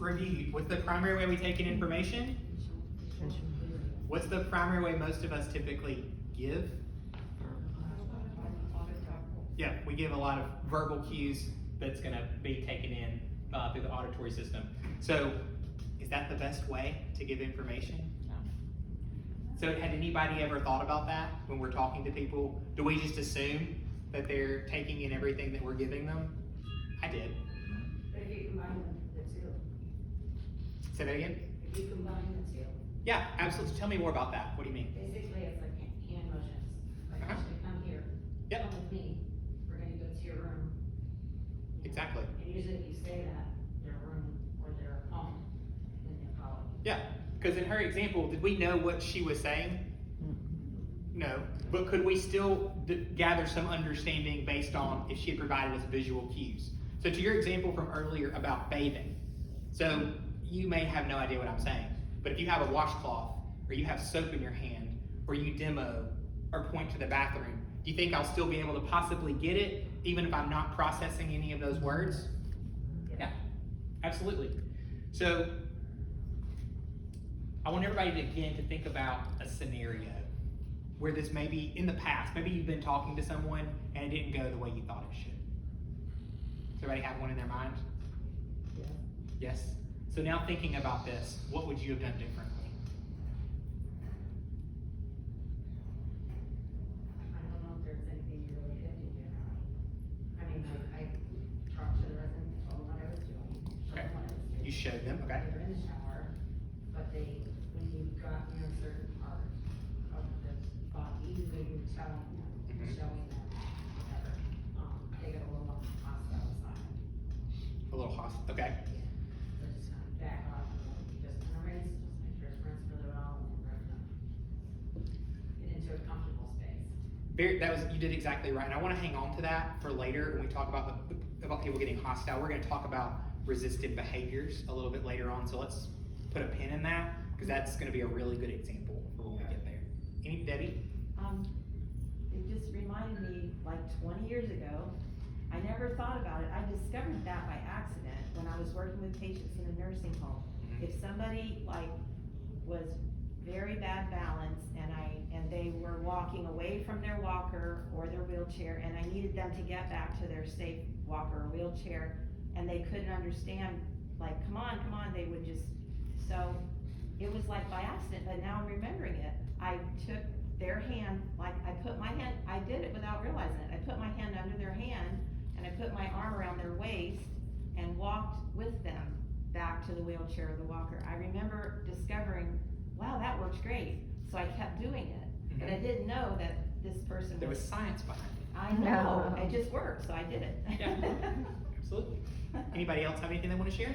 review. What's the primary way we take in information? What's the primary way most of us typically give? Yeah, we give a lot of verbal cues that's going to be taken in through the auditory system. So, is that the best way to give information? No. So, had anybody ever thought about that when we're talking to people? Do we just assume that they're taking in everything that we're giving them? I did. But if you combine the two. Say that again? If you combine the two. Yeah, absolutely. Tell me more about that. What do you mean? Basically, it's like hand motions. Like, Uh-huh. actually come here. Yep. Come with me. We're gonna go to your room. Exactly. And usually if you say that, their room or their home, then they follow. Yeah, because in her example, did we know what she was saying? No, but could we still gather some understanding based on if she had provided us visual cues? So to your example from earlier about bathing, so you may have no idea what I'm saying, but if you have a washcloth, or you have soap in your hand, or you demo, or point to the bathroom, do you think I'll still be able to possibly get it, even if I'm not processing any of those words? Yeah, absolutely. So I want everybody to again to think about a scenario where this may be in the past. Maybe you've been talking to someone and it didn't go the way you thought it should. Does everybody have one in their mind? Yeah. Yes? So now thinking about this, what would you have done differently? I don't know if there's anything you really did do. I mean, I talked to the residents, told them what I was doing. Showed Okay. them what I was doing. You showed them, okay? They were in the shower, but they, when you got near a certain part of the body, when you were telling them, Mhm. showing them, whatever, they got a little hostile side. A little hostile, okay? Yeah. So just kind of back off and like, just kind of rinse, just make sure it's rinsed really well and then get into a comfortable space. You did exactly right, and I want to hang on to that for later when we talk about about people getting hostile. We're going to talk about resistive behaviors a little bit later on, so let's put a pin in that because that's going to be a really good example for when we get there. Debbie? It just reminded me, like 20 years ago, I never thought about it. I discovered that by accident when I was working with patients in a nursing home. Mhm. If somebody like was very bad balance and they were walking away from their walker or their wheelchair and I needed them to get back to their safe walker or wheelchair and they couldn't understand, like, come on, they would just, so it was like by accident, but now I'm remembering it. I took their hand, like I put my hand, I did it without realizing it. I put my hand under their hand and I put my arm around their waist and walked with them back to the wheelchair or the walker. I remember discovering, wow, that works great. So I kept doing it, but I didn't know that this person There was science behind it. I know, it just worked, so I did it. Yeah, absolutely. Anybody else have anything they want to share?